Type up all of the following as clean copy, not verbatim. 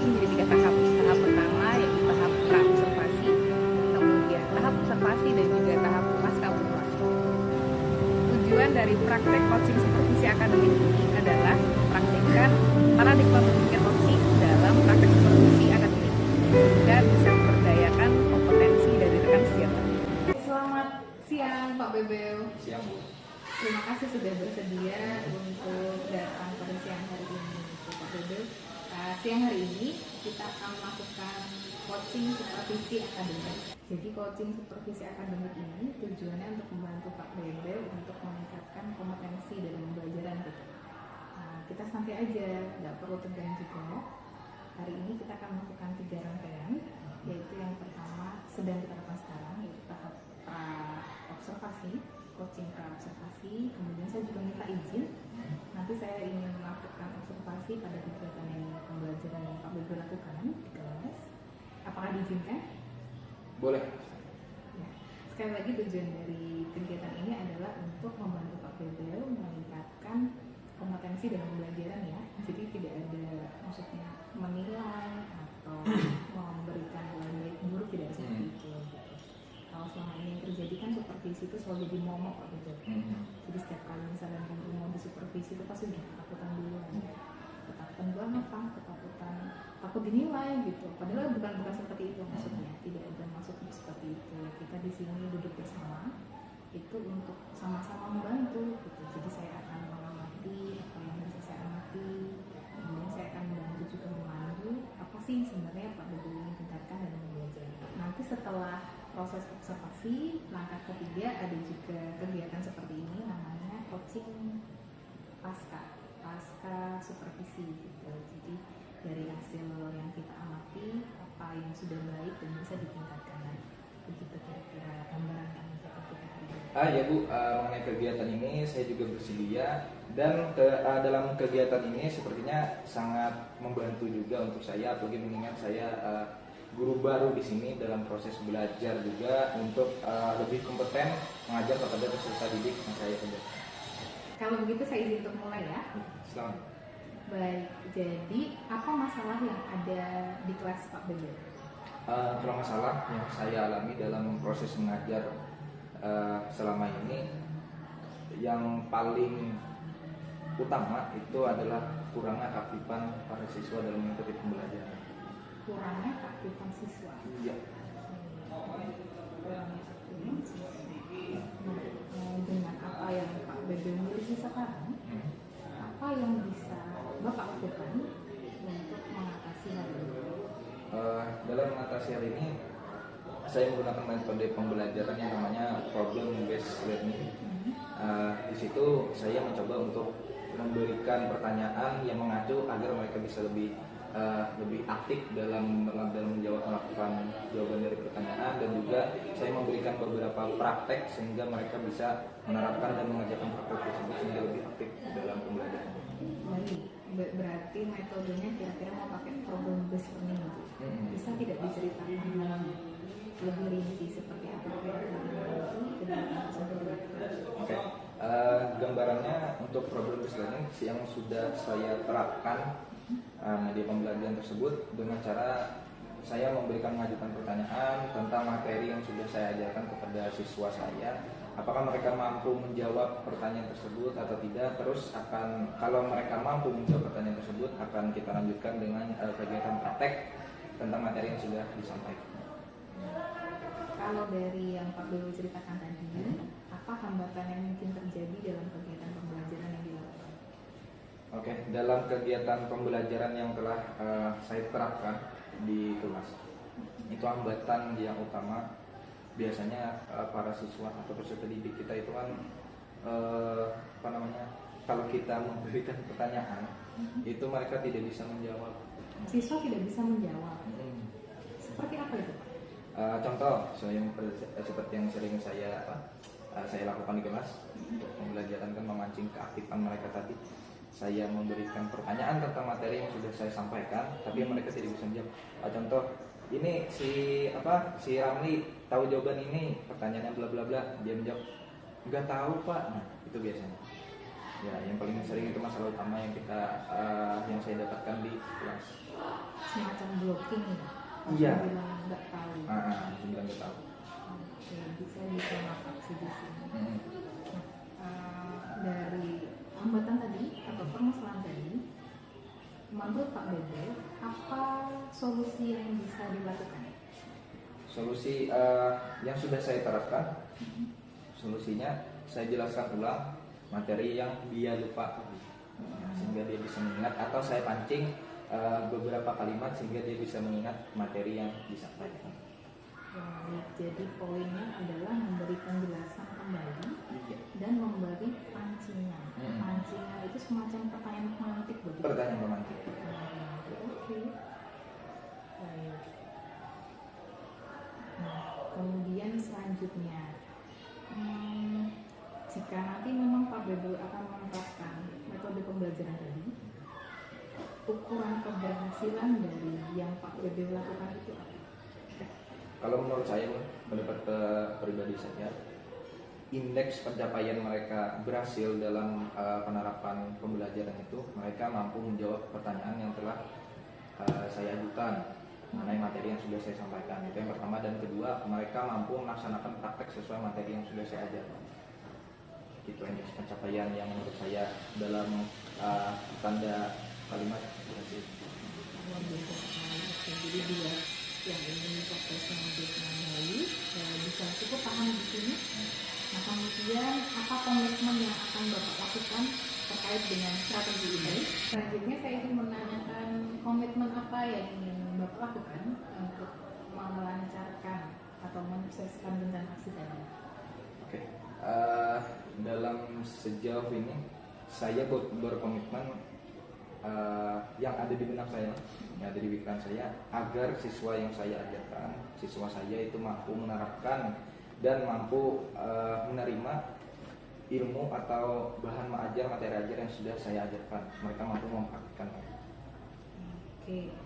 dibagi menjadi tiga tahap. Tahap pertama yaitu tahap pra-observasi, kemudian tahap observasi dan juga tahap pasca observasi. Tujuan dari praktek coaching supervisi akademik ini adalah mempraktikkan paradigma berpikir coaching dalam praktek supervisi akademik sehingga bisa memberdayakan kompetensi dari rekan sejawat. Selamat siang Pak Bebel. Siang, Bu. Terima kasih sudah bersedia untuk datang pada siang hari ini, Pak Bebel. Siang hari ini kita akan melakukan coaching supervisi akademik. Jadi coaching supervisi akademik ini tujuannya untuk membantu Pak Bebel untuk meningkatkan kompetensi dalam pembelajaran kita. Kita santai aja, nggak perlu tegang juga. Hari ini kita akan melakukan 3 rangkaian, yaitu yang pertama sedang kita lakukan sekarang, yaitu tahap observasi, coaching pra-observasi. Kemudian saya juga minta izin, nanti saya ingin melakukan observasi pada kegiatan yang pembelajaran yang Pak Bebel lakukan di kelas. Apakah diizinkan? Boleh. Ya. Sekali lagi tujuan dari kegiatan ini adalah untuk membantu Pak Bebel meningkatkan kompetensi dalam pembelajaran ya. Jadi tidak ada maksudnya menilai atau memberikan nilai baik buruk, tidak seperti itu. Kalau selama ini yang terjadi kan supervisi itu selalu jadi momok Pak Bebel. Jadi setiap kali misalnya kamu mau disupervisi itu pasti udah ketakutan duluan. Ketakutan banget, ketakutan takut dinilai gitu. Padahal bukan seperti itu maksudnya. Tidak ada maksud seperti itu. Kita di sini duduk bersama itu untuk sama-sama membantu gitu. Jadi saya akan mengamati apa yang bisa saya amati, kemudian saya akan membantu juga memandu apa sih sebenarnya Pak Bebel ingin tingkatkan dalam belajar. Nanti setelah proses observasi, langkah ketiga ada juga kegiatan seperti ini namanya coaching pasca supervisi gitu. Jadi dari hasil yang kita amati apa yang sudah baik dan bisa ditingkatkan lagi. Begitu kira-kira gambaran kami ketika hari ini. Ya Bu, mengenai kegiatan ini saya juga bersedia dan dalam kegiatan ini sepertinya sangat membantu juga untuk saya, apalagi mengingat saya guru baru di sini dalam proses belajar juga untuk lebih kompeten mengajar kepada peserta didik yang saya ajarkan. Kalau begitu saya izin untuk mulai ya. Selamat. Baik, jadi apa masalah yang ada di kelas Pak Bebel? Kalau masalah yang saya alami dalam proses mengajar selama ini, yang paling utama itu adalah kurangnya keaktifan para siswa dalam mengikuti pembelajaran. Kurangnya keaktifan siswa. Iya. Kurangnya keaktifan siswa. Dengan apa yang Pak Bebel miliki sekarang, apa yang bisa Bapak lakukan untuk mengatasi hal ini? Dalam mengatasi hal ini, saya menggunakan metode pembelajaran yang namanya problem based learning. Di situ saya mencoba untuk memberikan pertanyaan yang mengacu agar mereka bisa lebih aktif dalam melakukan jawaban dari pertanyaan, dan juga saya memberikan beberapa praktek sehingga mereka bisa menerapkan dan mengerjakan praktek tersebut sehingga lebih aktif dalam pembelajaran. Baik, berarti metodenya kira-kira mau pakai problem based learning gitu. Bisa tidak diceritakan lebih rinci seperti apa kegiatan tersebut? Oke. Gambarannya untuk problem based learning yang sudah saya terapkan media pembelajaran tersebut dengan cara saya mengajukan pertanyaan tentang materi yang sudah saya ajarkan kepada siswa saya. Apakah mereka mampu menjawab pertanyaan tersebut atau tidak? Terus kalau mereka mampu menjawab pertanyaan tersebut, akan kita lanjutkan dengan kegiatan praktek tentang materi yang sudah disampaikan. Kalau dari yang Pak Bebel ceritakan tadi, apa hambatan yang mungkin terjadi dalam kegiatan pembelajaran yang dilakukan? Oke, dalam kegiatan pembelajaran yang telah saya terapkan di kelas, itu hambatan yang utama biasanya para siswa atau peserta didik kita itu kan kalau kita memberikan pertanyaan itu mereka tidak bisa menjawab. Siswa tidak bisa menjawab. Seperti apa itu Pak? Contoh seperti yang sering saya lakukan di kelas untuk pembelajaran kan memancing keaktifan mereka tadi. Saya memberikan pertanyaan tentang materi yang sudah saya sampaikan, tapi mereka tidak bisa menjawab. Contoh, ini si Ramli tahu jawaban ini, pertanyaannya bla bla bla, dia menjawab nggak tahu Pak. Nah, itu biasanya. Ya, yang paling sering itu masalah utama yang saya dapatkan di kelas. semacam blocking ya? Iya. Bilang nggak tahu. Bilang nggak tahu. Oke, bisa maaf sih di sini. Dari hambatan tadi atau permasalahan tadi, menurut Pak Bebe, apa solusi yang bisa dilakukan? Solusi yang sudah saya terapkan, solusinya saya jelaskan ulang materi yang dia lupa sehingga dia bisa mengingat, atau saya pancing beberapa kalimat sehingga dia bisa mengingat materi yang disampaikan. Jadi poinnya adalah memberi penjelasan kembali dan memberi pancingan. Pancingan itu semacam pertanyaan pemantik begitu. Pertanyaan pemantik. Oke. Baik. Nah, kemudian selanjutnya, jika nanti memang Pak Bebe akan menerapkan metode pembelajaran tadi, ukuran keberhasilan dari yang Pak Bebe lakukan itu apa? Kalau menurut saya, pendapat pribadi saya, indeks pencapaian mereka berhasil dalam penerapan pembelajaran itu, mereka mampu menjawab pertanyaan yang telah saya ajukan mengenai materi yang sudah saya sampaikan. Itu yang pertama, dan kedua, mereka mampu melaksanakan praktek sesuai materi yang sudah saya ajarkan. Itu indeks pencapaian yang menurut saya dalam tanda kalimat berhasil. Jadi dia yang ingin prosesnya dengan baik bisa cukup paham di sini. Nah, kemudian apa komitmen yang akan Bapak lakukan terkait dengan strategi ini? Selanjutnya saya ingin menanyakan komitmen apa yang ingin Bapak lakukan untuk melancarkan atau menyukseskan rencana aksi tadi. Oke. Dalam sejauh ini saya berkomitmen yang ada di benak saya, yang ada di pikiran saya, agar siswa yang saya ajarkan, siswa saya itu mampu menerapkan dan mampu menerima ilmu atau bahan mengajar, materi ajar yang sudah saya ajarkan. Mereka mampu mempraktikkan. Oke.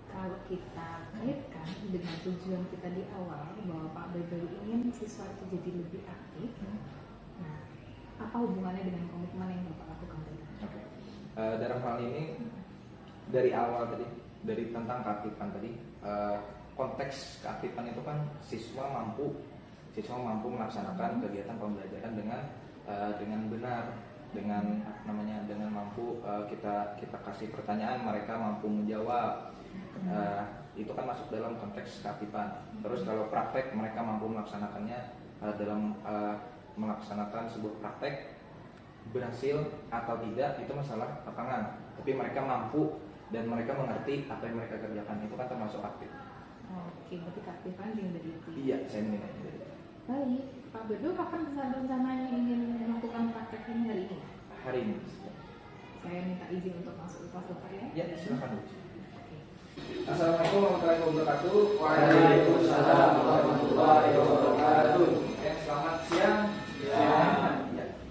Kalau kita kaitkan dengan tujuan kita di awal bahwa Pak Bebe ingin siswa itu jadi lebih aktif, nah, apa hubungannya dengan komitmen yang Bapak lakukan tadi? Oke. Dalam hal ini dari awal tadi, dari tentang keaktifan tadi, konteks keaktifan itu kan siswa mampu melaksanakan kegiatan pembelajaran dengan benar, dengan mampu kita kasih pertanyaan, mereka mampu menjawab. Itu kan masuk dalam konteks keaktifan. Terus kalau praktek, mereka mampu melaksanakannya dalam melaksanakan sebuah praktek, berhasil atau tidak itu masalah belakangan, tapi mereka mampu dan mereka mengerti apa yang mereka kerjakan, itu kan termasuk aktif. Oke, berarti keaktifan dimulai dari itu. Iya, saya menilai dari itu. Baik, Pak Bebe kapan rencananya ingin melakukan praktek ini hari ini? Hari ini. Saya minta izin untuk masuk kelas Bapak ya. Ya, silakan. Oke. Assalamualaikum warahmatullahi wabarakatuh. Waalaikumsalam warahmatullahi wabarakatuh. Selamat siang.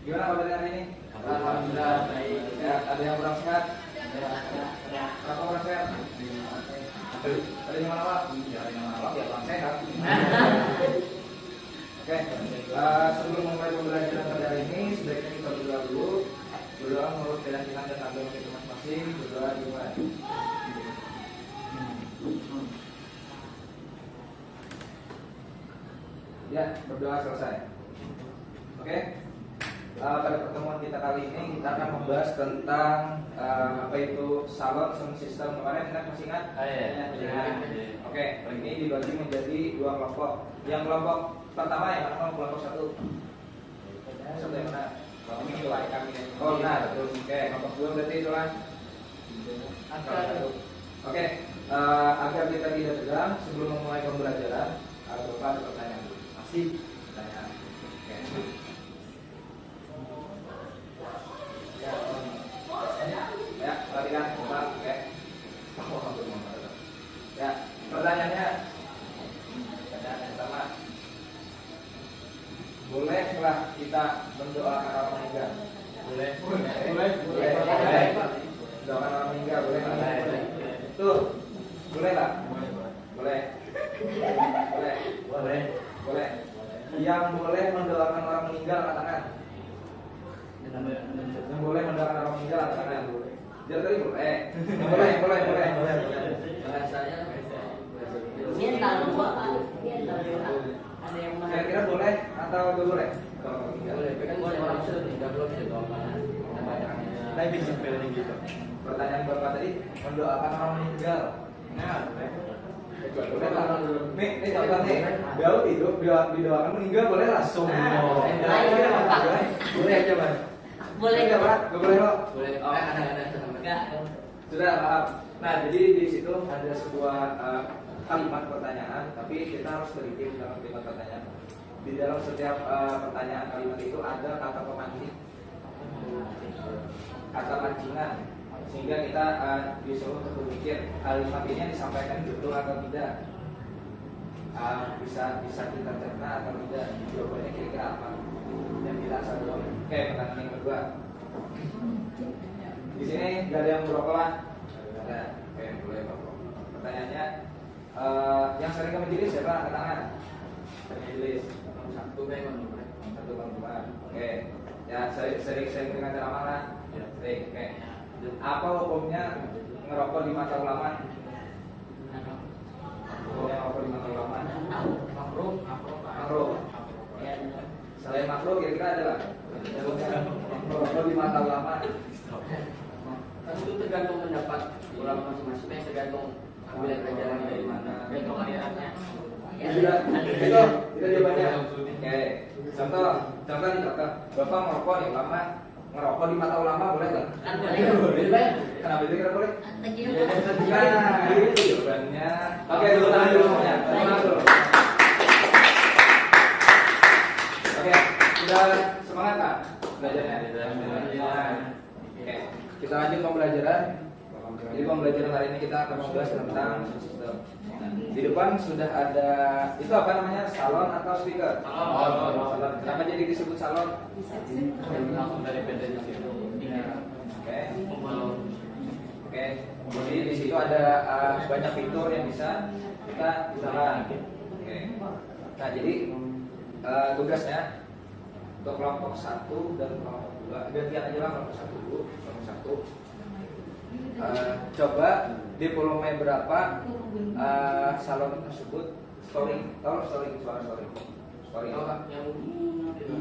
Gimana kabarnya hari ini? Alhamdulillah baik. Ya, ada yang kurang sehat? Apa kurang sehat? Ada yang mana Pak? Ya, ada yang mana Pak? Ya, kurang sehat. Oke, sebelum memulai pembelajaran pada hari ini, sebaiknya kita berdoa dulu. Berdoa menurut keyakinan dan agama kita masing-masing. Berdoa dimulai. Ya, berdoa selesai. Oke. Pada pertemuan kita kali ini kita akan membahas tentang apa itu salon sound system. Kemarin kita masih ingat? Oke, kali ini dibagi menjadi dua kelompok. Yang kelompok pertama yang mana? Kelompok satu. Satu yang mana? Ini kami. Oh, benar, betul. Oke, kelompok dua berarti itu kan? Oke, agar kita tidak tegang sebelum memulai pembelajaran, Bapak ada pertanyaan dulu. Pasti pertanyaan. Oke. Ya, perhatikan Bapak. Oke. Ya, pertanyaannya yang pertama, bolehkah kita mendoakan orang meninggal? Boleh. Doakan orang meninggal boleh? Tuh, boleh lah? Boleh. Yang boleh mendoakan orang meninggal angkat tangan. Yang boleh mendoakan orang meninggal angkat tangan. Biar tadi boleh. Boleh. Bahasanya Dia tahu apa? Dia tahu ada yang mana? Kira-kira boleh atau gak boleh? Kalau boleh, kan boleh orang sudah tidak belum itu apa? Tapi bisa gitu. Pertanyaan bapak tadi mendoakan orang meninggal. Nah, Boleh lah. Nih contoh nih. Beliau hidup, didoakan meninggal boleh langsung. Boleh aja Mas. Boleh nggak Pak? Nggak boleh kok. boleh. Oh, ada. Enggak. Sudah maaf. Nah jadi di situ ada sebuah kalimat pertanyaan, tapi kita harus teliti dalam kalimat pertanyaan. Di dalam setiap pertanyaan kalimat itu ada kata pemancing, kata mancingan, sehingga kita disuruh untuk berpikir kalimat ini yang disampaikan betul atau tidak, bisa kita cerna atau tidak, jawabannya kira-kira apa yang tidak asal doang. Oke, pertanyaan yang kedua. Di sini nggak ada yang merokok lah. Ada. Oke, boleh merokok. Pertanyaannya, yang sering ke majelis siapa? Angkat tangan. Sering majelis. Satu memang. Satu bang Tuhan. Oke. Ya, sering dengan ceramah lah. Ya. Sering. Oke. Apa hukumnya ngerokok di mata ulama? Hukumnya ngerokok di mata ulama? Makruh. Selain makruh, kira-kira ada lah. Ngerokok di mata ulama. Kan itu tergantung pendapat ulama masing-masing, tergantung ambil pelajaran dari mana. Tergantung alirannya. Itu jawabannya. Oke. Contoh nih contoh. Bapak ngerokok nih ulama, ngerokok di mata ulama boleh nggak? Kan boleh. Kenapa itu kira boleh? Terjadi Nah, itu jawabannya. Oke, dulu tangan dulu semuanya. Tangan dulu. Oke, sudah semangat Pak belajarnya? Oke, kita lanjut pembelajaran. Jadi pembelajaran hari ini kita akan membahas tentang sistem. Nah, di depan sudah ada itu apa namanya, salon atau speaker? Salon. Kenapa jadi disebut salon? Langsung dari PT-nya situ. Oke. Jadi di situ ada banyak fitur yang bisa kita gunakan. Oke. Nah, jadi tugasnya untuk kelompok 1 dan kelompok 2 gantian aja lah, kelompok 1 dulu, kelompok 1. Coba di volume berapa salon tersebut storing, tolong storing, suara storing.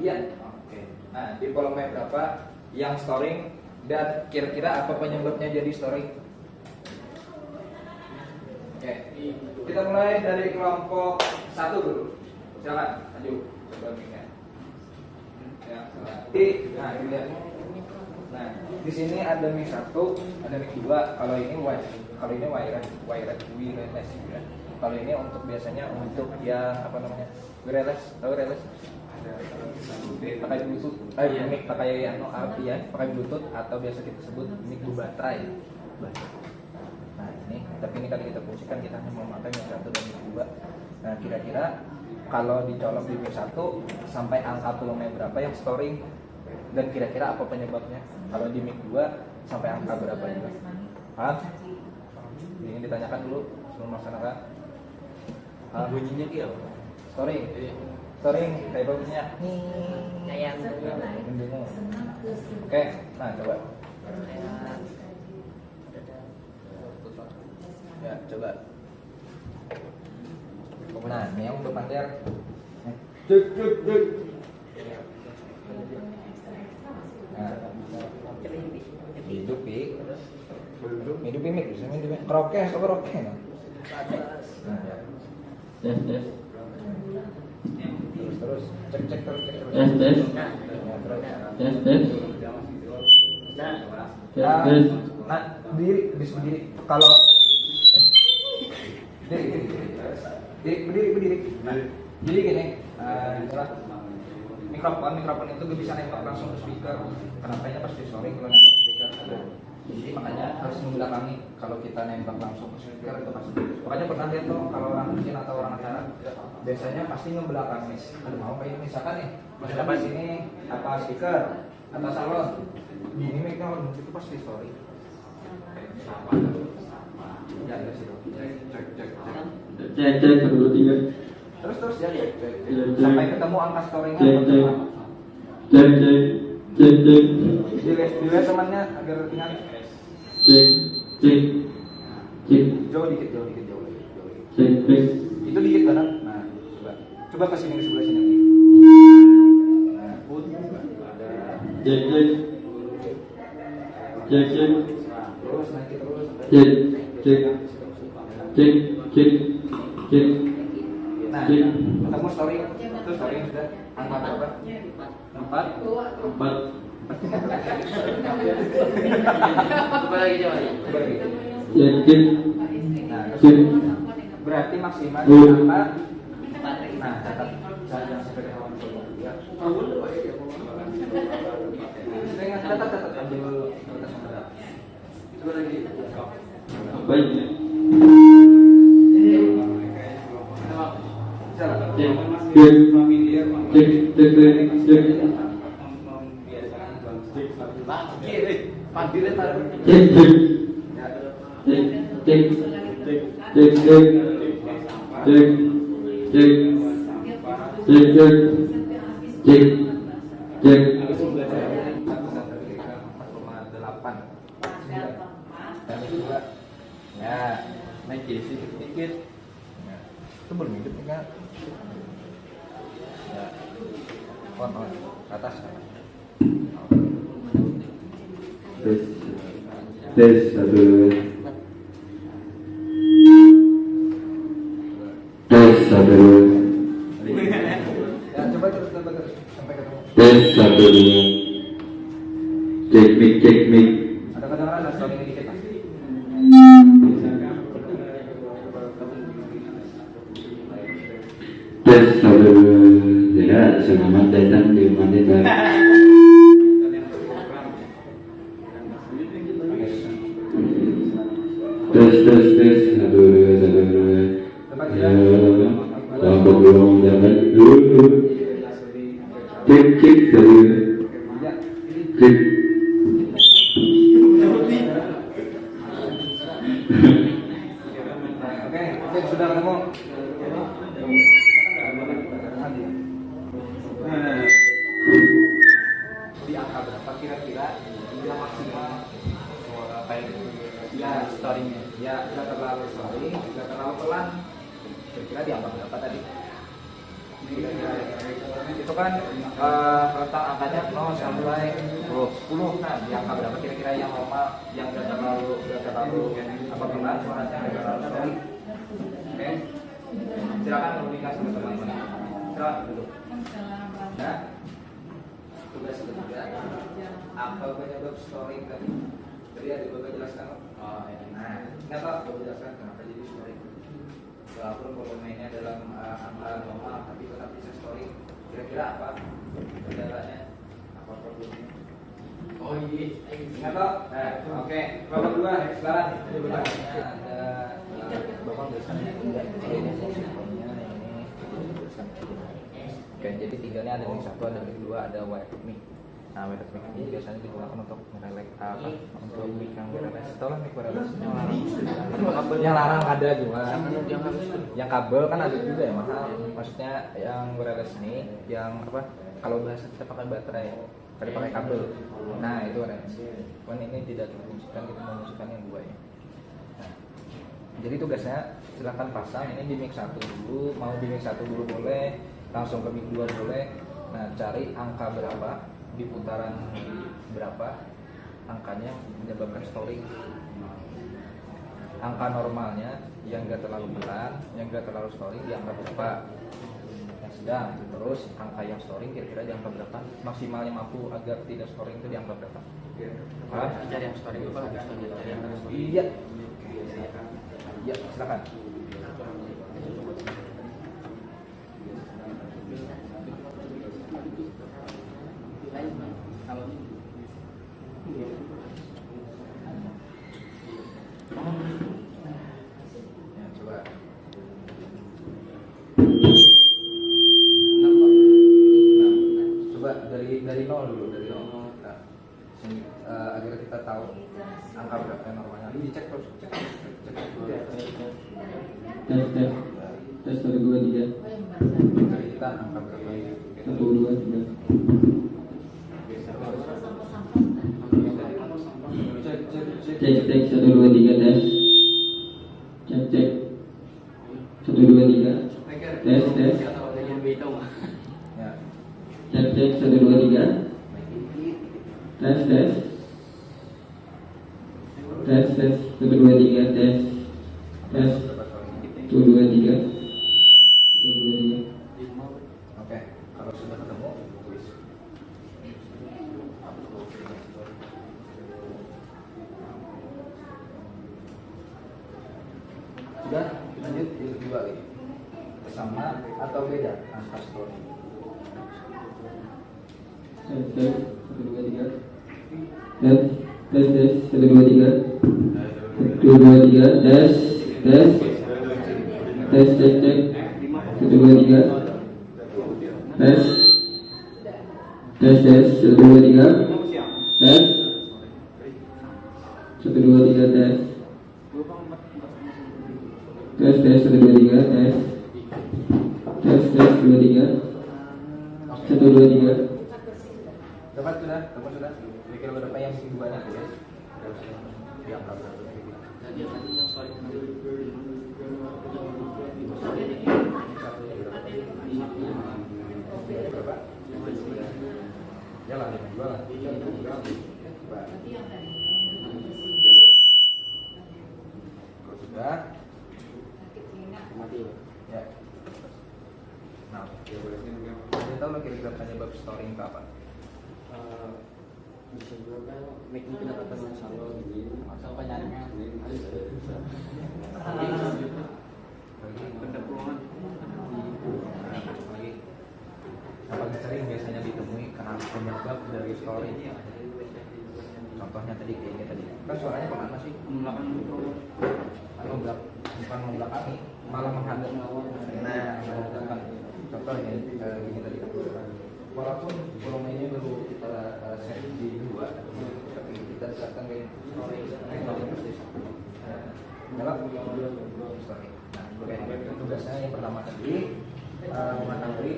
Iya. Oke. Nah, di volume berapa yang storing dan kira-kira apa penyebabnya jadi storing? Oke. Kita mulai dari kelompok 1 dulu. Silakan, maju. Coba mic-nya. Ya, nah, dilihat. Nah, di sini ada mic 1, ada mic 2. Kalau ini wireless ya. Kalau ini untuk biasanya untuk yang apa namanya? Wireless, tahu wireless? Pakai Bluetooth, mic pakai pakai Bluetooth atau biasa kita sebut mic baterai. Nah, tapi ini kali kita fungsikan kita hanya memakai mic 1 dan mic 2. Nah, kira-kira kalau dicolok di mic 1 sampai angka volume berapa yang storing dan kira-kira apa penyebabnya? Kalau di mic 2 sampai angka berapa juga? Ini ditanyakan dulu sebelum melaksanakan. Bunyinya dia. Storing kayak bagusnya. kayak Oke, nah coba. Ya, coba. Nah, ini yang untuk panter. Cek. Nah, hidup mik, kerokeh atau kerokeh? Nah, terus cek terus. Nah, berdiri. Kalau berdiri. Nah, jadi gini, mikrofon itu gak bisa nembak langsung ke speaker. Kenapanya pasti storing kalau nembak ke speaker. Jadi makanya harus membelakangi. Kalau kita nembak langsung ke speaker itu pasti. Makanya pernah lihat tuh kalau orang bikin atau orang acara biasanya pasti ngebelakangi. Mau kayak misalkan nih, misalkan di sini apa speaker atau salon, gini mikrofon itu pasti storing. Ya, situ. Cek 1, 2, 3. Terus ya cek. Sampai ketemu angka storingnya. Cek. Dilihat temannya agar ingat. cek cek cek Jauh dikit. cek cek Itu dikit kanan. Nah, coba ke sini, ke sebelah sini. Nah, ada. cek cek cek cek Terus naik terus. cek cek cek cek cek Nah, cek ketemu story. Itu story sudah. Angka berapa? 4. empat Coba lagi coba lagi. Coba lagi. cek cek Nah, cek berarti maksimal Oh. angka. Nah, catat saja sampai ke halaman ya. Saya catat ambil kertas nomor. Coba lagi. apa ini Bisa lah. cek cek cek cek cek Pak, kiri. Panggilnya taruh. cek cek cek cek cek cek cek cek cek cek cek cek Ya, naik sedikit. Ya, itu belum hidup enggak? Ya, on ke atas. tes tes satu tes satu Ya, coba terus sampai ketemu. tes satu cek mic Ada kedengaran ada suara dikit Mas. tes satu ya selamat datang di Mandela tes satu ya tambah belum dapat dulu cek cek satu Ya, cek oke, sudah ketemu. Di angka berapa kira-kira yang maksimal kayak ya storynya? Ya, nggak terlalu story, nggak terlalu pelan. Kira-kira di angka berapa tadi? Itu kan rentang angkanya 0 sampai 10. Nah, di angka berapa kira-kira yang normal, yang nggak terlalu apa pelan, suaranya nggak terlalu story? Oke, silakan komunikasi sama teman-teman. Silakan duduk. Nah, tugas ketiga, apa penyebab story tadi? Tadi ada Bapak jelaskan. Oh, ya. Nah, kenapa Bapak jelaskan kenapa jadi story? Walaupun pemainnya dalam angka normal, tapi tetap bisa story. Kira-kira apa kendalanya? Apa problemnya? Oh iya. Kenapa? Nah, oke. Bapak dua, silakan. Ada Bapak biasanya tidak ini. Oke, jadi tiganya ada mic 1, ada mic 2, ada wireless mic. Nah, wireless mic ini biasanya digunakan untuk merelek apa? Untuk mic yang wireless. Tahu lah mic wireless yang larang. Yang larang ada juga. Yang kabel kan ada juga ya mahal. Maksudnya yang wireless ini, yang apa? Kalau bahasa kita pakai baterai, tadi pakai kabel. Nah, itu wireless. Cuman ini tidak terfungsikan, kita memfungsikan yang dua ya. Nah, jadi tugasnya silakan pasang ini di mic 1 dulu, mau di mic 1 dulu boleh, langsung ke mic 2 boleh. Nah, cari angka berapa di putaran berapa angkanya menyebabkan story. Angka normalnya yang enggak terlalu pelan, yang enggak terlalu story di angka berapa? Yang sedang. Terus angka yang story kira-kira di angka berapa? Maksimalnya mampu agar tidak story itu di angka berapa? Cari yang story itu kan cari yang story. Iya. Ya, silakan. Ya, coba. Coba dari nol dulu, dari nol. Nah, agar kita tahu angka berapa yang normalnya. Ini dicek terus, cek. tes satu dua tiga Cari kita angka berapa ya. satu dua tiga cek cek Satu dua tiga. Tes tes. Atau ada yang beda mah. Ya. Cek cek 1 2 3. Tes tes. Tes tes 1 2 3 tes. Tes Berapa story? 1 2 3. 1 2 3. Oke, kalau sudah ketemu, tulis. Sudah, lanjut dua lagi. Sama atau beda angka story? Tes tes 1 2 3. Tes tes tes 1 2 3. 1 2 3 tes tes. Tes cek cek 1 2 3. Tes tes tes 1 2 3. Tes 1 2 3 tes. Tes tes 1 2 3 tes. Tes tes 2 3. 1 2 3. Dapat sudah, dapat sudah. Kira-kira berapa yang duanya tulis? Diangkat. Tadi yang story Berapa? Jalan, dua lah. Coba. Kalau sudah, mati. ya. Nah, saya tahu lo kira-kira penyebab story itu apa? Bisa juga kan make kedapatan masalah gitu. Masalah penyaringan. Lagi. Yang paling sering biasanya ditemui karena penyebab dari story. Contohnya tadi kayaknya tadi. Kan suaranya kemana sih? Bukan membelakangi, malah menghadap. Nah, menghadapkan. Contohnya gini tadi. Walaupun volumenya baru kita set di 2, tapi kita siapkan ke story pasti dalam story. Nah, oke. Tugasnya yang pertama tadi mengetahui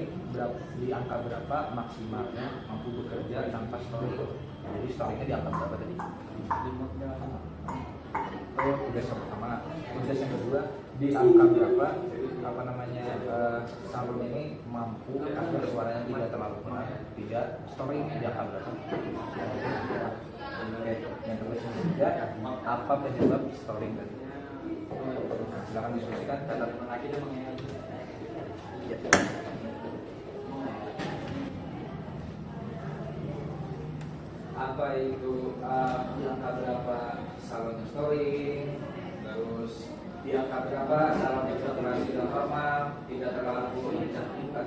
di angka berapa maksimalnya mampu bekerja tanpa story. Jadi storynya di angka berapa tadi? Itu tugas yang pertama. Tugas yang kedua, di angka berapa salurnya ini mampu agar suaranya tidak terlalu keras, tidak story di angka berapa? Oke, yang tugas yang ketiga, apa penyebab story tadi? Nah, silakan diskusikan. Catat lagi deh mengenai. Apa itu di angka berapa salonnya story, terus di angka berapa salonnya saturasi dan normal, tidak terlalu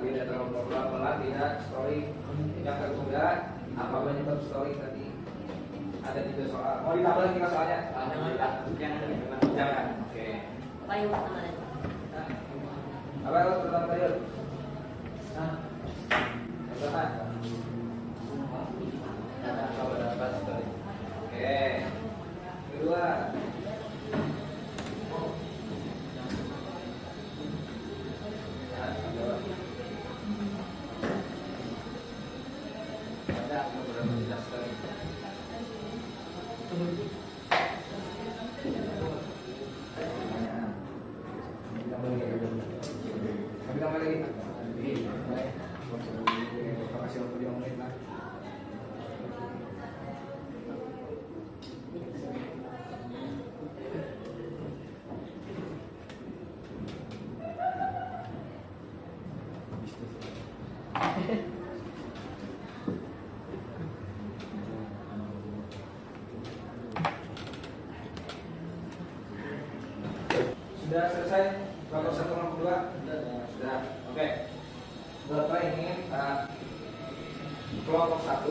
tidak terlalu normal, tidak story. Yang kedua, apa penyebab story tadi? Ada 3 soal. Mau ditambah lagi nggak soalnya? Jangan. Oke. Apa yang pertama tadi? Apa yang pertama tadi? Pertama. Oke. Kedua. Ada beberapa jelas sekali. Tambah lagi. Terima kasih waktu dia menit lah. Sudah selesai kelompok 1 kelompok 2? Sudah. Oke. Bapak ingin kelompok 1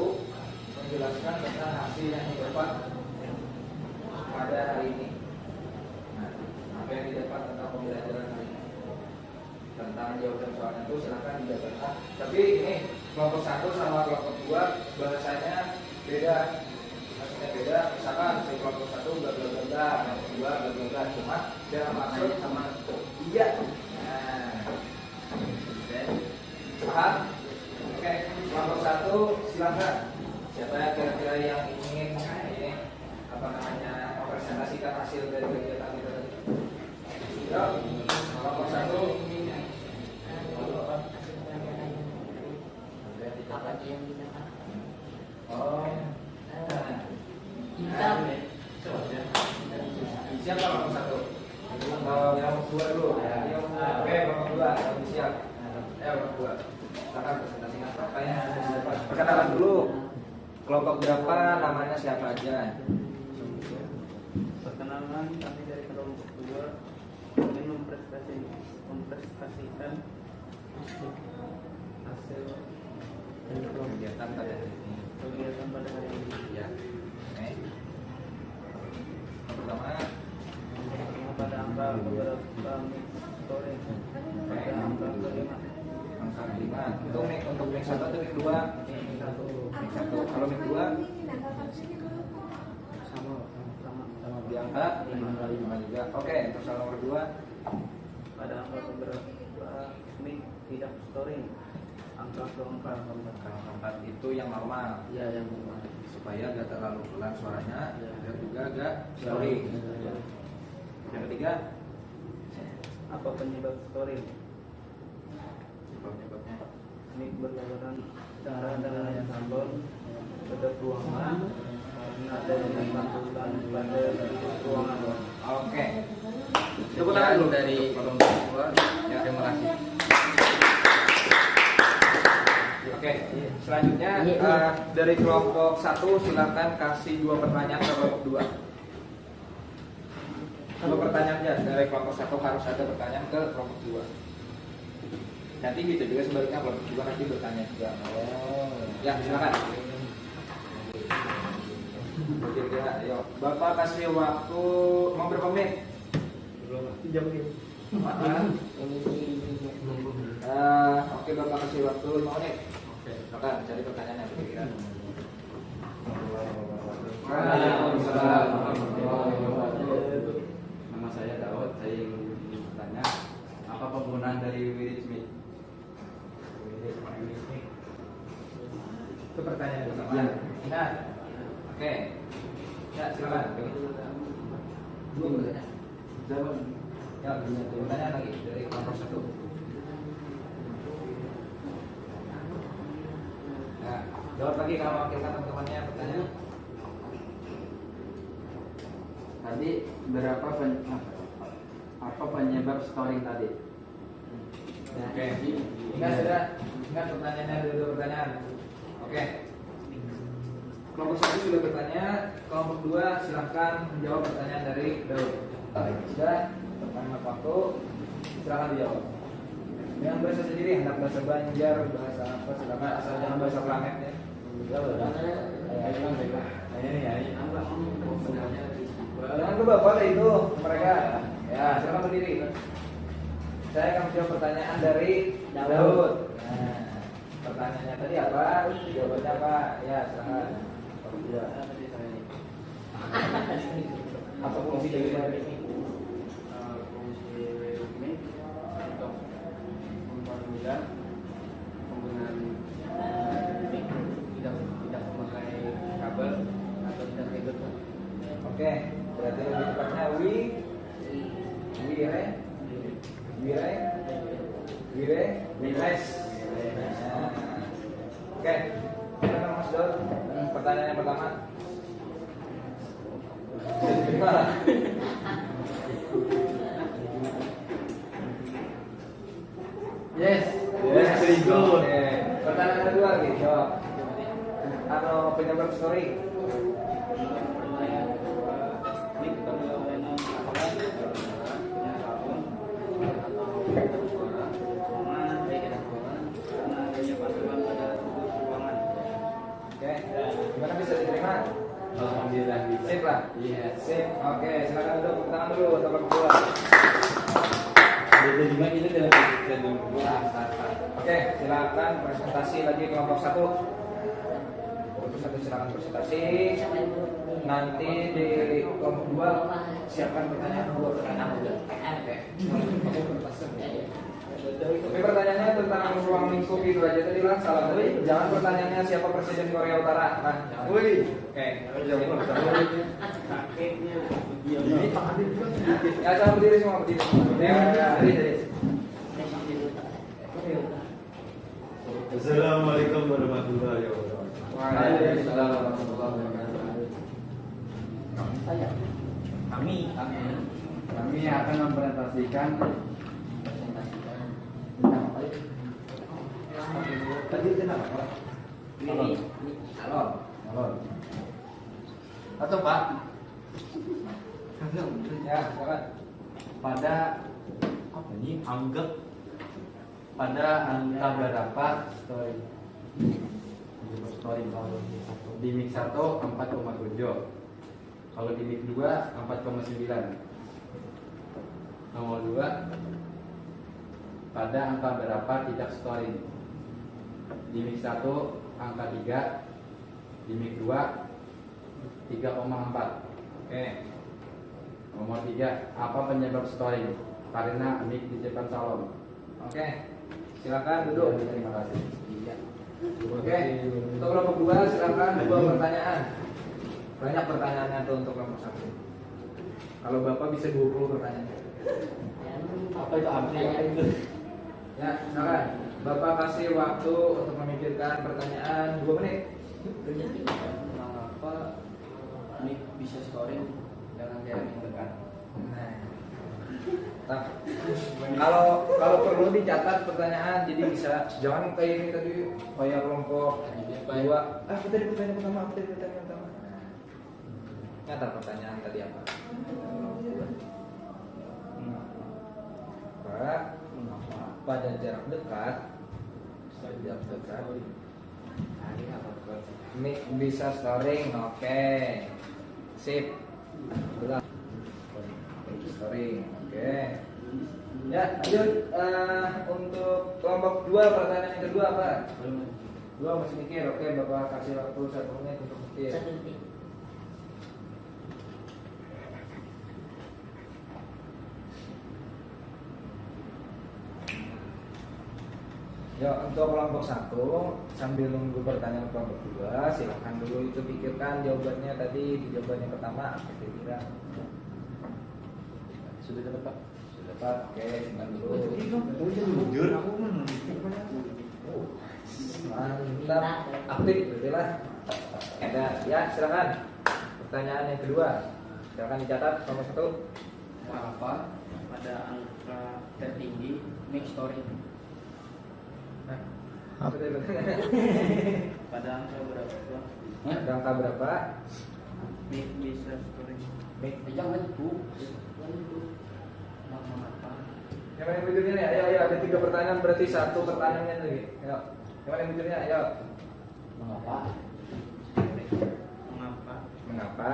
menjelaskan tentang hasil yang didapat pada hari ini. Nah, apa yang didapat tentang pembelajaran hari ini? Tentang jawaban soalnya itu silahkan dijabarkan. Tapi ini kelompok 1 sama kelompok 2 bahasanya beda. Maksudnya beda. Misalkan si kelompok 1 bla bla bla bla, kelompok 2 bla bla bla, cuma dia maksud sama iya. Nah, paham? Oke, kelompok 1 silakan. Siapa yang kira-kira yang ingin ini mempresentasikan hasil dari kegiatan kita tadi? Yuk, kelompok 1. yang kedua dulu. Oke, kelompok 2, siap. Kelompok 2. Silakan presentasikan pertanyaan. Perkenalan dulu. Kelompok berapa, namanya siapa aja? Perkenalan, kami dari kelompok 2 ingin mempresentasikan hasil Kegiatan pada hari ini. kegiatan pada hari ini. Ya. Oke. Yang pertama, Pada angka beberapa story pada angka kelima. angka 5. Untuk mix 1 atau mix 2? Ini satu Mix 1. Kalau mix 2 sama di angka 5 juga. Oke, terus soal nomor 2. pada angka beberapa mic tidak story angka keempat. Angka 4 itu yang normal. Ya, yang benar. Supaya gak terlalu pelan suaranya Ya. dan juga gak story. Yang ketiga, Apa penyebab story? penyebabnya Mic berlawanan darah yang sambal pada ruangan karena adanya pantulan pada ruangan. oke. Tepuk tangan dulu dari untuk kelompok 2. Ya. Terima kasih. Oke, selanjutnya dari kelompok 1 silakan kasih 2 pertanyaan ke kelompok 2. 2 pertanyaan aja dari kelompok 1 harus ada pertanyaan ke kelompok 2. Nanti gitu juga sebaliknya kelompok 2 nanti bertanya juga. Ya, silakan. Kira-kira, ayo. Bapak kasih waktu mau berapa menit? Oke, Bapak kasih waktu 5 menit. Silakan cari pertanyaannya kira-kira. Waalaikumsalam warahmatullahi wabarakatuh. Nama saya Daud. Saya ingin bertanya, apa penggunaan dari Wirismi? Itu pertanyaan pertama. Ya. Nah, oke. Ya, silakan. Belum bertanya. Jawab. Ya, pertanyaan lagi dari kelompok 1. Nah, jawab lagi kalau wakilkan teman-temannya pertanyaan. Tadi berapa apa penyebab storing tadi? Oke. Ingat sudah? Ingat pertanyaannya ada 2 pertanyaan. Oke. Kelompok 1 sudah bertanya, kelompok 2 silahkan menjawab pertanyaan dari Daud. Sudah, pertanyaan waktu, silahkan dijawab. Dengan bahasa sendiri, hendak bahasa Banjar, bahasa apa, silakan asal jangan bahasa planet ya. Jangan ke bapak lah itu mereka. Ya, silakan berdiri. Saya akan menjawab pertanyaan dari Daud. Nah, pertanyaannya tadi apa? Jawabannya apa? Ya, silakan. Apa fungsi dari ini? Fungsi mic untuk mempermudah penggunaan mic tidak memakai kabel atau tidak ribet. Oke, berarti lebih tepatnya Wiles. Nah, oke, silakan Mas Daud. Pertanyaan yang pertama. Yes. Very good. Oke. Pertanyaan kedua lagi, jawab. Atau penyebab story? Mic berlawanan karena adanya pantulan pada ruangan. Oke, gimana bisa diterima? Alhamdulillah bisa. Sip lah. Iya. Sip. Oke, silakan duduk. Tepuk tangan dulu untuk kedua. Beda juga ini dalam Oke, silakan presentasi lagi kelompok 1. Kelompok 1 silakan presentasi. Nanti di kelompok 2 siapkan pertanyaan 2 pertanyaan. Oke. Oke, pertanyaannya tentang ruang lingkup itu aja tadi lah. Salah tadi. Jangan pertanyaannya siapa presiden Korea Utara. Nah, oke. Ya, jangan berdiri semua berdiri. Assalamualaikum warahmatullahi wabarakatuh. Waalaikumsalam warahmatullahi wabarakatuh. Kami akan mempresentasikan presentasikan tentang apa itu? Tadi tentang apa? Ini Calon. Atau Pak? Ya, silakan. Pada apa ini? Anggap pada angka berapa story? Di mix 1 4,7. Kalau di mix 2 4,9. Nomor 2, pada angka berapa tidak storing? Di mix 1 angka 3, di mix 2 3,4. Oke. Nomor 3, apa penyebab storing? Karena mic dicepat salon. Oke. Silakan duduk. Terima kasih. Oke. Untuk kelompok 2 silakan 2 pertanyaan. Banyak pertanyaannya tuh untuk kelompok 1. Kalau Bapak bisa 20 pertanyaan. Apa itu artinya? Ya, silakan. Bapak kasih waktu untuk memikirkan pertanyaan 2 menit. Mengapa mic bisa storing dengan jarak yang dekat? Nah, kalau perlu dicatat pertanyaan, jadi bisa jangan kayak ini tadi kayak kelompok 2. Apa tadi pertanyaan pertama? Nyata pertanyaan tadi apa? Mengapa pada jarak dekat mic bisa storing? Oke, sip. Belah. Storing, oke. Ya, lanjut. Untuk kelompok 2 pertanyaan yang kedua apa? 2 masih mikir. Oke, Bapak kasih waktu 1 menit untuk mikir. 1 detik. Ya, untuk kelompok 1 sambil nunggu pertanyaan kelompok 2, silahkan dulu itu pikirkan jawabannya tadi. Di jawaban yang pertama apa kira-kira? Sudah dapat Pak? Sudah Pak, oke, simpan dulu. Jujur. Mantap, aktif betul lah. Ada, ya silakan. Pertanyaan yang kedua, silakan dicatat nomor 1. Mengapa pada angka tertinggi mic storing? Pada angka berapa Ada angka berapa? mic bisa storing? Mic. Jangan itu. Mengapa? Yang mana bujurnya nih? Ayo, ada 3 pertanyaan berarti 1 pertanyaannya lagi. Ayo. Yang mana bujurnya? Ayo. Mengapa? Mengapa?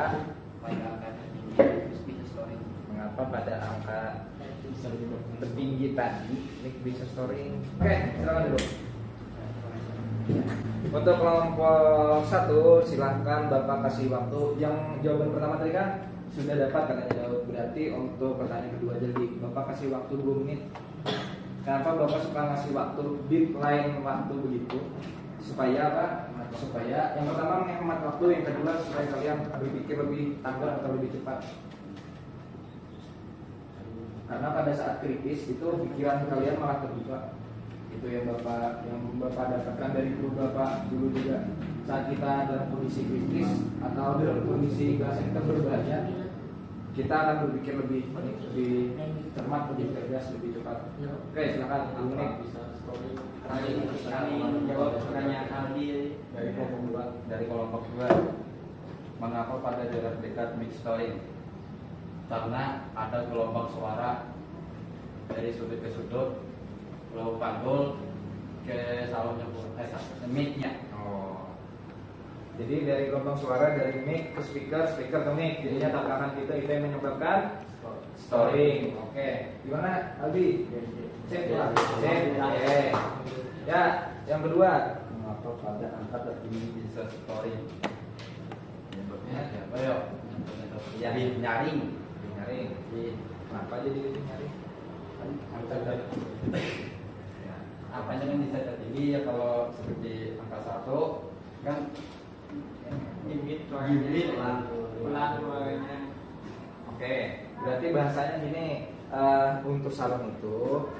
Pada angka tertinggi mic bisa storing? Mengapa pada angka tertinggi tadi mic bisa storing? Oke, silakan dulu. Untuk kelompok 1 silahkan Bapak kasih waktu. Yang jawaban pertama tadi kan sudah dapat katanya jawab. Berarti untuk pertanyaan kedua jadi Bapak kasih waktu 2 menit. Kenapa Bapak suka ngasih waktu deadline waktu begitu? Supaya apa? Supaya yang pertama menghemat waktu, yang kedua supaya kalian berpikir lebih tanggap atau lebih cepat. Karena pada saat kritis itu pikiran kalian malah terbuka. Itu yang Bapak dapatkan dari guru Bapak dulu juga. Saat kita dalam kondisi kritis atau dalam kondisi bahasa kita berbahaya, kita akan berpikir lebih cermat, lebih cerdas, lebih cepat. Oke, silakan Bu Nek. Kami menjawab pertanyaan Aldi dari kelompok 2. Mengapa pada jarak dekat mic storing? Karena ada gelombang suara dari sudut ke sudut, lalu panggul ke salonnya mic-nya. Oh. Jadi dari gelombang suara dari mic ke speaker ke mic. Jadinya tabrakan itu yang menyebabkan storing. Oke. Gimana Aldi? Cek lah. Cek. Oke. Ya, yang kedua. Mengapa pada angka tertinggi bisa storing? Penyebabnya siapa ya? Nyaring. Kenapa jadi nyaring? Angka apanya kan bisa tertinggi ya, kalau seperti angka 1 kan gigit pelan suaranya. Oke, berarti bahasanya gini, untuk salon itu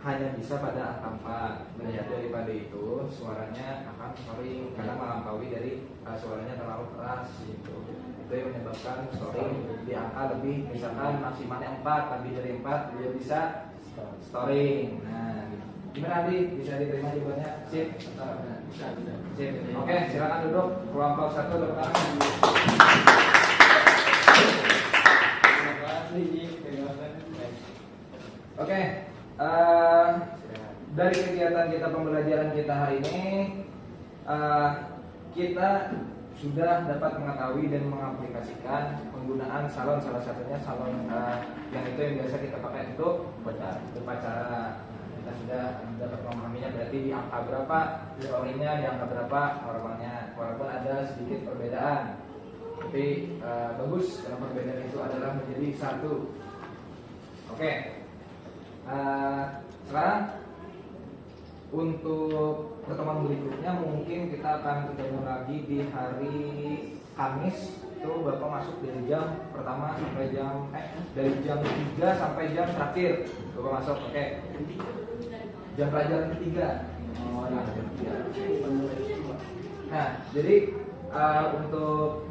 hanya bisa pada angka 4. Melihat daripada itu suaranya akan soring karena melampaui dari suaranya terlalu keras gitu. Itu yang menyebabkan soring di angka lebih, misalkan maksimalnya 4, lebih dari 4 dia bisa storing. Nah, gimana Adi? Bisa diterima jawabannya? Sip. Sip. Oke, silakan duduk. Kelompok 1 duduk kanan. Oke, dari kegiatan kita pembelajaran kita hari ini, kita sudah dapat mengetahui dan mengaplikasikan penggunaan salon, salah satunya salon yang itu yang biasa kita pakai untuk berpacara. Kita sudah dapat memahaminya, berarti di angka berapa teorinya, di angka berapa normalnya, walaupun ada sedikit perbedaan. Tapi bagus kalau perbedaan itu adalah menjadi satu. Oke. Sekarang untuk pertemuan berikutnya mungkin kita akan ketemu lagi di hari Kamis. Itu Bapak masuk dari jam pertama sampai dari jam 3 sampai jam terakhir Bapak masuk. Oke. Jam pelajaran ketiga. Nah, jadi untuk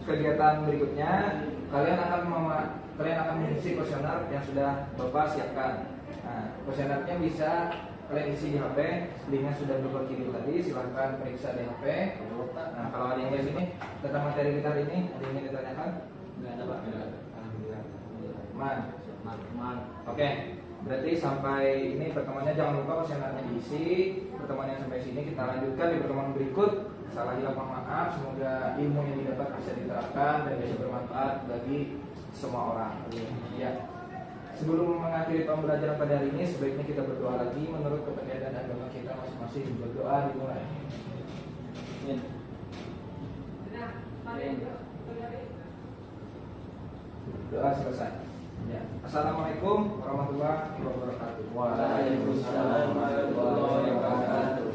kegiatan berikutnya kalian akan mengisi kuesioner yang sudah Bapak siapkan. Nah, kuesionernya bisa kalian isi di HP, linknya sudah Bapak kirim tadi, silahkan periksa di HP. Nah, kalau ada yang di sini tentang materi kita hari ini, ada yang ingin ditanyakan? Enggak ada, Pak. Alhamdulillah. Man. Oke. Berarti sampai ini pertemuannya jangan lupa kuesionernya diisi. Pertemuan yang sampai sini kita lanjutkan di pertemuan berikut. Salah hilang mohon maaf, semoga ilmu yang didapat bisa diterapkan dan bisa bermanfaat bagi semua orang. Ya. Sebelum mengakhiri pembelajaran pada hari ini, sebaiknya kita berdoa lagi menurut kepercayaan agama kita masing-masing. Berdoa dimulai. Doa selesai. Ya. Assalamualaikum warahmatullahi wabarakatuh. Waalaikumsalam warahmatullahi wabarakatuh.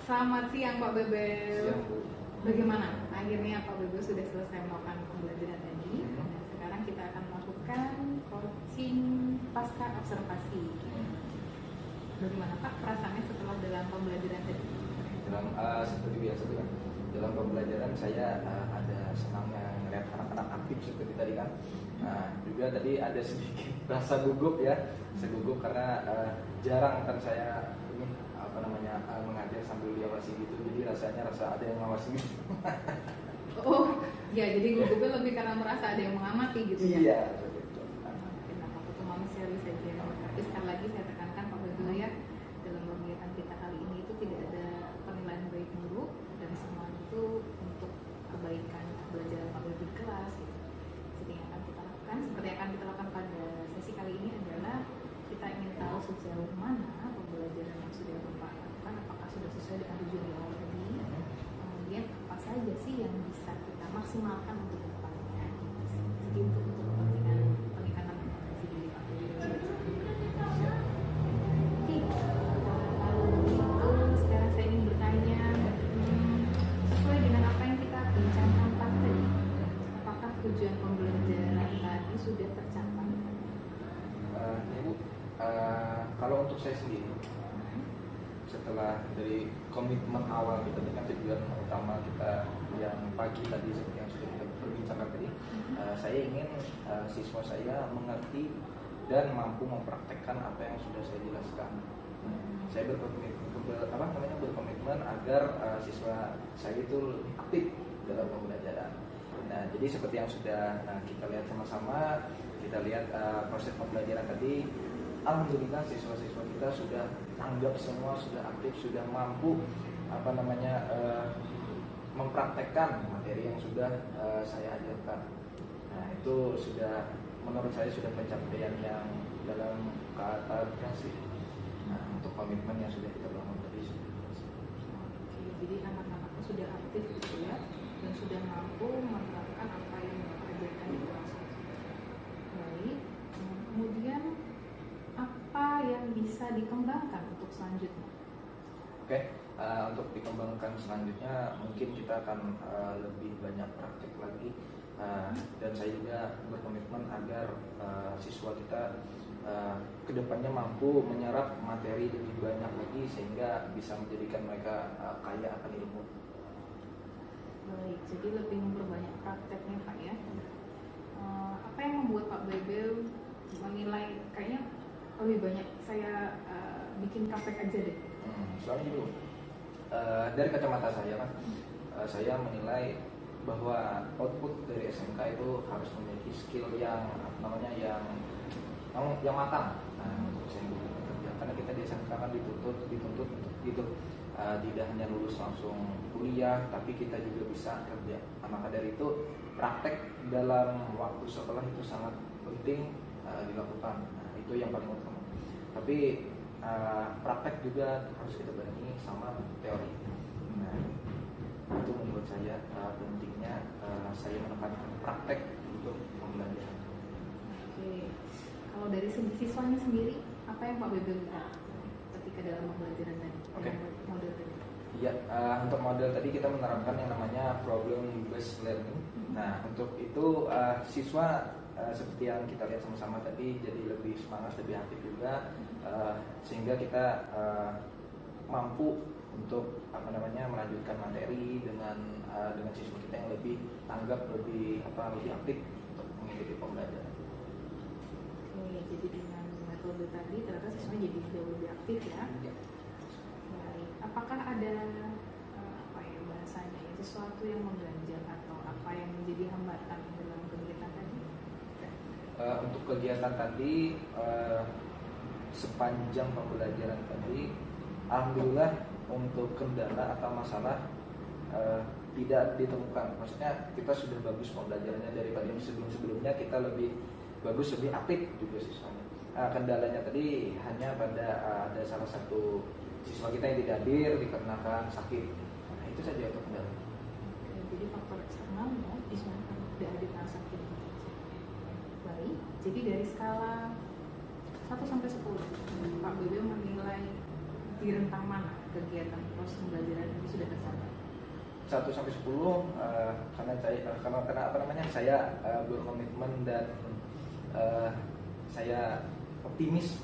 Selamat siang Pak Bebel. Siang, Bu. Bagaimana? Akhirnya Pak Bebel sudah selesai melakukan pembelajaran tadi. Dan sekarang kita akan melakukan coaching pasca observasi. Bagaimana Pak perasaannya setelah dalam pembelajaran tadi? Seperti biasa kan, dalam pembelajaran saya ada senangnya ngeliat anak-anak aktif seperti tadi kan. Nah, juga tadi ada sedikit rasa gugup ya, segugup karena jarang kan saya ini mengajar sambil diawasi gitu, jadi rasanya ada yang ngawasi gitu. Oh, ya jadi gugupnya lebih karena merasa ada yang mengamati gitu ya? Iya. Kenapa aku cuma manusiawi saja? Tapi sekali lagi saya tekankan Pak Bebel ya, dalam kegiatan kita kali ini itu tidak ada penilaian baik buruk dan semua itu untuk kebaikan belajar Pak Bebel di kelas gitu. Seperti yang akan kita lakukan, seperti yang akan kita lakukan pada sesi kali ini adalah kita ingin tahu sejauh mana pembelajaran yang sudah Bapak lakukan, apakah sudah sesuai dengan tujuan di awal tadi, kemudian apa saja sih yang bisa kita maksimalkan untuk kedepannya. Jadi untuk kepentingan peningkatan kompetensi diri Pak Bebel. Oke, kalau begitu sekarang saya ingin bertanya, sesuai dengan apa yang kita bincangkan tadi, apakah tujuan pembelajaran tadi sudah tercapai? Ibu, kalau untuk saya sendiri, setelah dari komitmen awal kita dengan tujuan utama kita yang pagi tadi seperti yang sudah kita perbincangkan tadi, saya ingin siswa saya mengerti dan mampu mempraktekkan apa yang sudah saya jelaskan. Saya berkomitmen agar siswa saya itu lebih aktif dalam pembelajaran. Nah, jadi seperti yang sudah kita lihat sama-sama, kita lihat proses pembelajaran tadi. Alhamdulillah siswa-siswa kita sudah tanggap semua, sudah aktif, sudah mampu mempraktekkan materi yang sudah saya ajarkan. Nah, itu sudah menurut saya sudah pencapaian yang dalam kata berhasil. Nah, untuk komitmen yang sudah kita bangun tadi. Jadi anak-anaknya sudah aktif gitu ya, dan sudah mampu menerapkan apa yang Bapak ajarkan di kelas. Baik, kemudian apa yang bisa dikembangkan untuk selanjutnya? Oke, untuk dikembangkan selanjutnya mungkin kita akan lebih banyak praktik lagi, dan saya juga berkomitmen agar agar siswa kita kedepannya mampu menyerap materi lebih banyak lagi sehingga bisa menjadikan mereka kaya akan ilmu. Baik, jadi lebih memperbanyak prakteknya Pak ya. Apa yang membuat Pak Bebel menilai kayaknya lebih banyak saya bikin praktek aja deh? Soalnya dulu dari kacamata saya kan, saya menilai bahwa output dari SMK itu harus memiliki skill yang yang matang. Karena kita di SMK kan dituntut gitu, tidak hanya lulus langsung kuliah, tapi kita juga bisa kerja. Maka dari itu praktek dalam waktu sekolah itu sangat penting dilakukan. Itu yang paling utama. Tapi praktek juga harus kita barengi sama teori. Itu membuat saya pentingnya saya menekankan praktek untuk pembelajaran. Oke, kalau dari segi siswanya sendiri, apa yang Pak Bebel lihat ketika dalam pembelajaran tadi? Oke. Model tadi. Ya, untuk model tadi kita menerapkan yang namanya problem based learning. Nah, untuk itu siswa seperti yang kita lihat sama-sama tadi jadi lebih semangat, lebih aktif juga, sehingga kita mampu untuk melanjutkan materi dengan siswa kita yang lebih tanggap, lebih aktif untuk mengikuti pembelajaran. Oke, jadi dengan metode tadi ternyata siswa jadi jauh lebih aktif ya. Baik, apakah ada bahasanya ya, sesuatu yang mengganjal atau apa yang menjadi hambatan dalam kegiatan tadi? Untuk kegiatan tadi sepanjang pembelajaran tadi, alhamdulillah untuk kendala atau masalah tidak ditemukan. Maksudnya kita sudah bagus pembelajarannya daripada yang sebelum-sebelumnya, kita lebih bagus, lebih aktif juga siswanya. Kendalanya tadi hanya pada ada salah satu siswa kita yang tidak hadir dikarenakan sakit. Nah, itu saja untuk kendala. Oke, jadi faktor eksternal ya, siswa tidak hadir karena sakit. Baik, jadi dari skala 1 sampai 10, Pak Bebel menilai di rentang mana kegiatan proses pembelajaran ini sudah tercapai? 1 sampai 10 karena saya berkomitmen dan saya optimis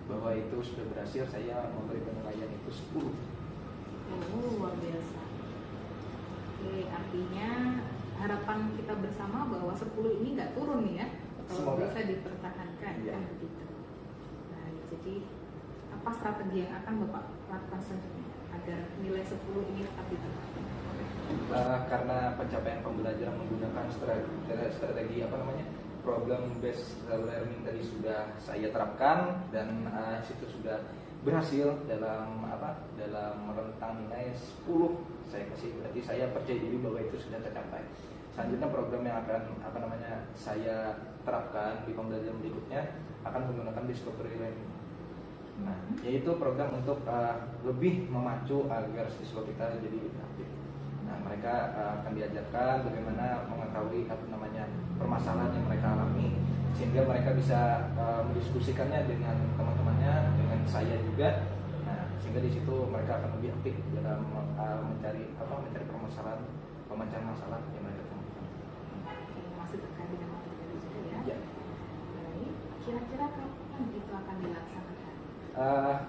bahwa itu sudah berhasil. Saya memberi penilaian itu 10. Luar biasa. Oke, artinya harapan kita bersama bahwa 10 ini nggak turun nih ya, kalau Semoga bisa dipertahankan ya. kan begitu. Nah, jadi apa strategi yang akan Bapak lakukan selanjutnya agar nilai 10 ini tetap ditetapkan? Karena pencapaian pembelajaran menggunakan strategi problem based learning tadi sudah saya terapkan dan situ sudah berhasil dalam rentang nilai 10 saya kasih, berarti saya percaya diri bahwa itu sudah tercapai. Selanjutnya program yang akan saya terapkan di pembelajaran berikutnya akan menggunakan discovery learning. Nah, yaitu program untuk lebih memacu agar siswa kita jadi lebih aktif. Nah, mereka akan diajarkan bagaimana mengetahui permasalahan yang mereka alami, sehingga mereka bisa mendiskusikannya dengan teman-temannya, dengan saya juga. Nah, sehingga di situ mereka akan lebih aktif dalam mencari permasalahan, pemecahan masalah yang mereka temukan. Masih terkait dengan materi tadi juga ya. Ya. Baik, kira-kira kapan itu akan dilaksanakan?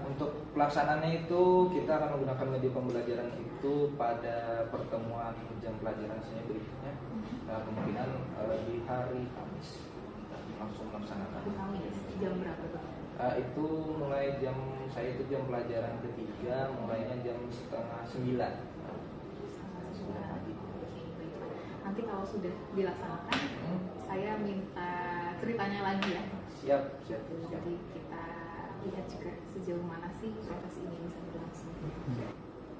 Untuk pelaksanaannya itu kita akan menggunakan media pembelajaran itu pada pertemuan jam pelajaran berikutnya, kemungkinan di hari Kamis langsung melaksanakan. Kamis jam berapa tuh? Itu mulai saya itu jam pelajaran ketiga, mulainya jam 8:30. Nanti kalau sudah dilaksanakan, saya minta ceritanya lagi ya. Siap. Jadi kita lihat juga sejauh mana sih proses ini bisa berlangsung.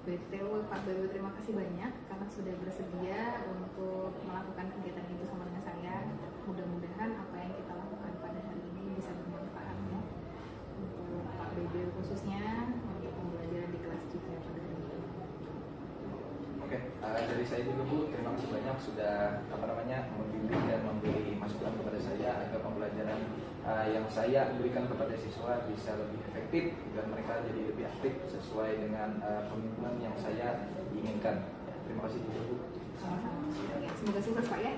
BTW Pak Bebel, terima kasih banyak karena sudah bersedia untuk melakukan kegiatan itu sama dengan saya. Mudah-mudahan apa yang kita lakukan pada hari ini bisa bermanfaat ya untuk Pak Bebel khususnya untuk pembelajaran di kelas juga pada hari ini. Oke, dari saya juga Bu, terima kasih banyak sudah membimbing dan memberi masukan kepada saya agar pembelajaran yang saya berikan kepada siswa bisa lebih efektif dan mereka jadi lebih aktif sesuai dengan komitmen yang saya inginkan. Ya, terima kasih juga Bu. Sama-sama. Semoga sukses Pak ya.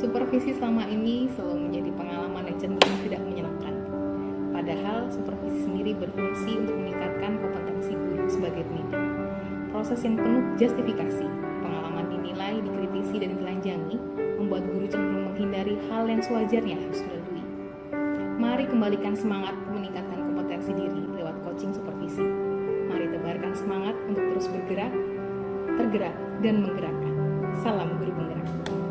Supervisi selama ini selalu menjadi pengalaman yang cenderung tidak menyenangkan. Padahal supervisi sendiri berfungsi untuk meningkatkan kompetensi guru sebagai pendidik. Proses yang penuh justifikasi, pengalaman dinilai, dikritisi, dan ditelanjangi membuat guru cenderung menghindari hal yang sewajarnya harus dilalui. Mari kembalikan semangat meningkatkan kompetensi diri lewat coaching supervisi. Mari tebarkan semangat untuk terus bergerak, tergerak, dan menggerakkan. Salam guru penggerak.